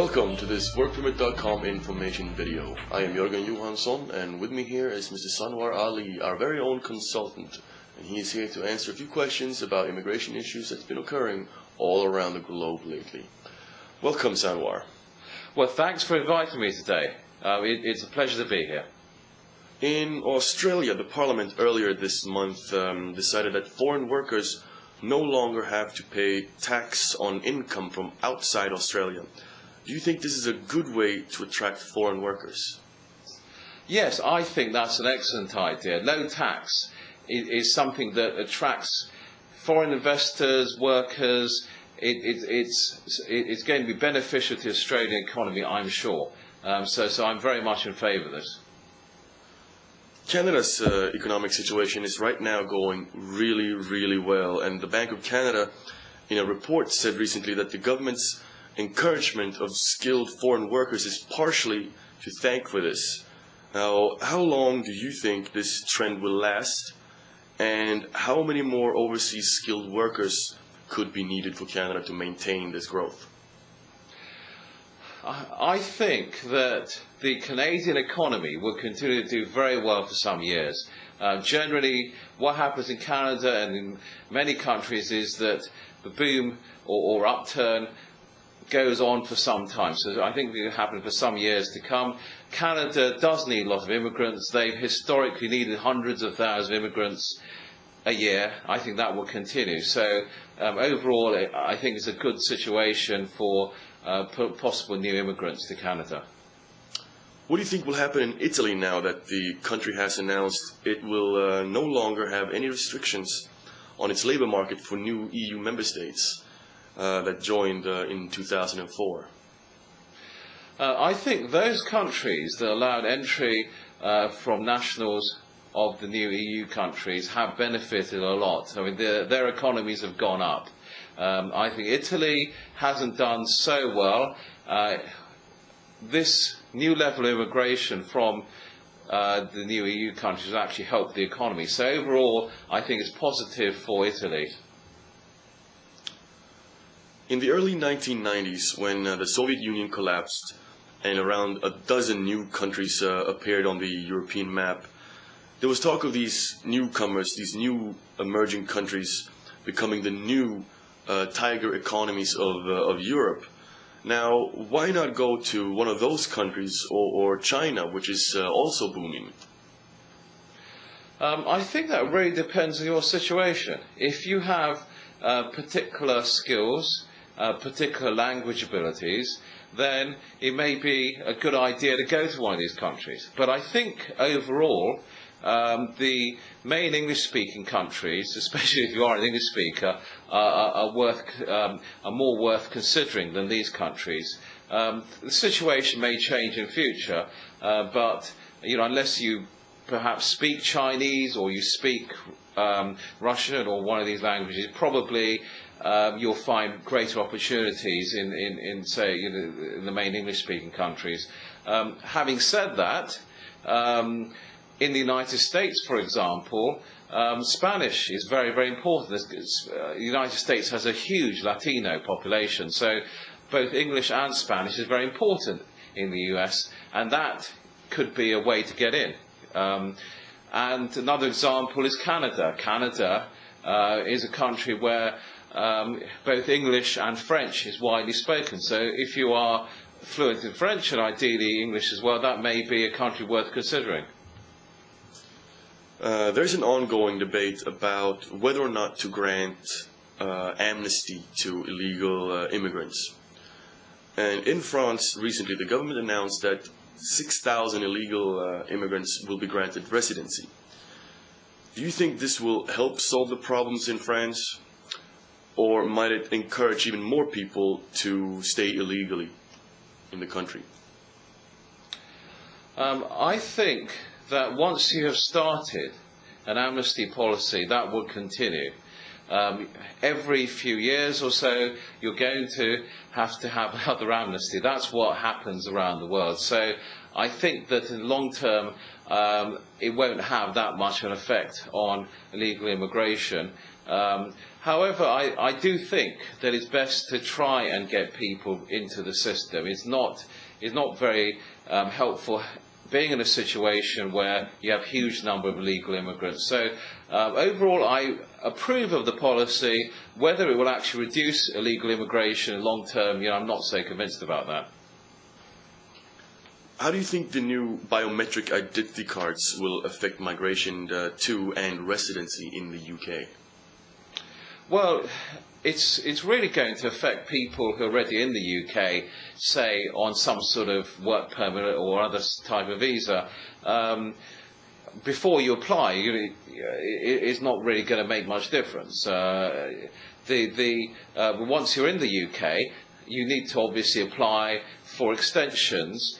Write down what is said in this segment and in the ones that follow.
Welcome to this Workpermit.com information video. I am Jörgen Johansson, and with me here is Mr. Sanwar Ali, our very own consultant, and he is here to answer a few questions about immigration issues that's been occurring all around the globe lately. Welcome, Sanwar. Well, thanks for inviting me today. It's a pleasure to be here. In Australia, the Parliament earlier this month decided that foreign workers no longer have to pay tax on income from outside Australia. Do you think this is a good way to attract foreign workers? Yes, I think that's an excellent idea. Low tax is something that attracts foreign investors, workers. It's going to be beneficial to the Australian economy, I'm sure. So I'm very much in favour of this. Canada's economic situation is right now going really well, and the Bank of Canada, in a report, said recently that the government's encouragement of skilled foreign workers is partially to thank for this. Now, how long do you think this trend will last, and how many more overseas skilled workers could be needed for Canada to maintain this growth? I think that the Canadian economy will continue to do very well for some years. Generally, what happens in Canada and in many countries is that the boom or upturn goes on for some time. So I think it will happen for some years to come. Canada does need a lot of immigrants. They've historically needed hundreds of thousands of immigrants a year. I think that will continue. So overall, I think it's a good situation for possible new immigrants to Canada. What do you think will happen in Italy now that the country has announced it will no longer have any restrictions on its labor market for new EU member states that joined in 2004? I think those countries that allowed entry from nationals of the new EU countries have benefited a lot. I mean, their economies have gone up. I think Italy hasn't done so well. This new level of immigration from the new EU countries has actually helped the economy. So overall, I think it's positive for Italy. In the early 1990s, when the Soviet Union collapsed and around a dozen new countries appeared on the European map, there was talk of these newcomers, these new emerging countries, becoming the new tiger economies of Europe. Now, why not go to one of those countries or China, which is also booming? I think that really depends on your situation. If you have particular skills, particular language abilities, then it may be a good idea to go to one of these countries. But I think overall, the main English-speaking countries, especially if you are an English speaker, are more worth considering than these countries. The situation may change in future, but unless you perhaps speak Chinese or you speak Russian or one of these languages, probably you'll find greater opportunities in say, in the main English-speaking countries. Having said that, in the United States, for example, Spanish is very important. The United States has a huge Latino population, so both English and Spanish is very important in the US, and that could be a way to get in. And another example is Canada. Canada is a country where both English and French is widely spoken. So if you are fluent in French and ideally English as well, that may be a country worth considering. There's an ongoing debate about whether or not to grant amnesty to illegal immigrants. And in France, recently, the government announced that 6,000 illegal immigrants will be granted residency. Do you think this will help solve the problems in France, or might it encourage even more people to stay illegally in the country? I think that once you have started an amnesty policy, that will continue. Every few years or so, you're going to have another amnesty. That's what happens around the world. So I think that in the long term, it won't have that much of an effect on illegal immigration. However, I do think that it's best to try and get people into the system. It's not very helpful being in a situation where you have a huge number of illegal immigrants. So overall, I approve of the policy. Whether it will actually reduce illegal immigration long term, I'm not so convinced about that. How do you think the new biometric identity cards will affect migration to and residency in the UK? Well, it's really going to affect people who are already in the UK, say on some sort of work permit or other type of visa. Before you apply, it's not really going to make much difference. Once you're in the UK, you need to obviously apply for extensions.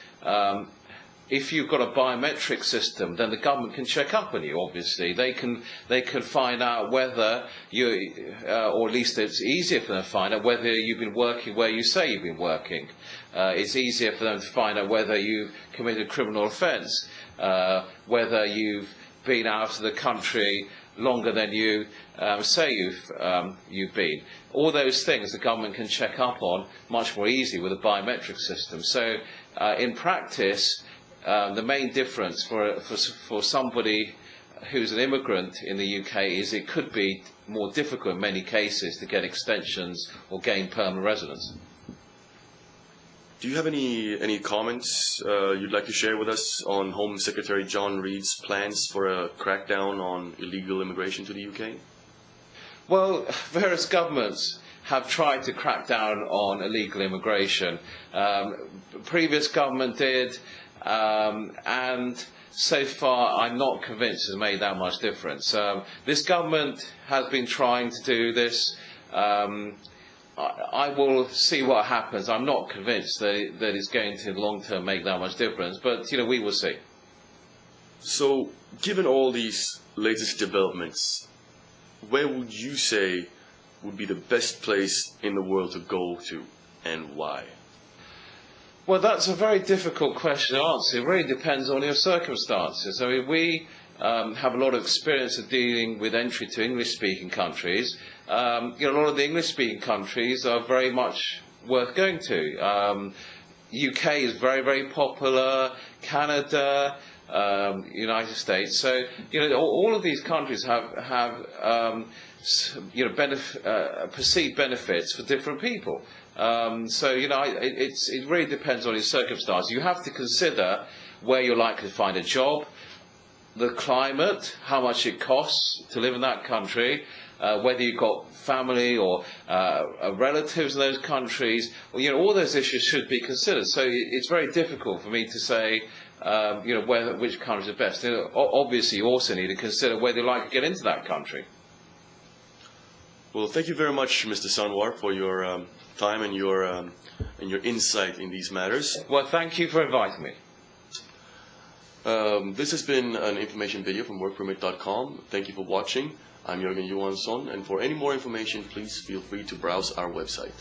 If you've got a biometric system, then the government can check up on you. Obviously, they can find out whether you, or at least it's easier for them to find out whether you've been working where you say you've been working. It's easier for them to find out whether you've committed a criminal offence, whether you've been out of the country longer than you say you've been. All those things the government can check up on much more easily with a biometric system. So, in practice, the main difference for somebody who's an immigrant in the UK is it could be more difficult in many cases to get extensions or gain permanent residence. Do you have any comments you'd like to share with us on Home Secretary John Reid's plans for a crackdown on illegal immigration to the UK? Well, various governments have tried to crack down on illegal immigration. Previous government did, and so far I'm not convinced it's made that much difference. This government has been trying to do this. I will see what happens. I'm not convinced that it's going to, in the long term, make that much difference, but we will see. So, given all these latest developments, where would you say would be the best place in the world to go to, and why? Well, that's a very difficult question to answer. It really depends on your circumstances. I mean, we have a lot of experience of dealing with entry to English-speaking countries. A lot of the English-speaking countries are very much worth going to. UK is very, very popular. Canada, United States. So, all of these countries have perceived benefits for different people. It really depends on your circumstances. You have to consider where you're likely to find a job, the climate, how much it costs to live in that country, whether you've got family or relatives in those countries. All those issues should be considered. So it's very difficult for me to say, which countries are best. Obviously, you also need to consider whether you'd like to get into that country. Well, thank you very much, Mr. Sanwar, for your time and your insight in these matters. Well, thank you for inviting me. This has been an information video from Workpermit.com. Thank you for watching. I'm Jürgen Johansson, and for any more information, please feel free to browse our website.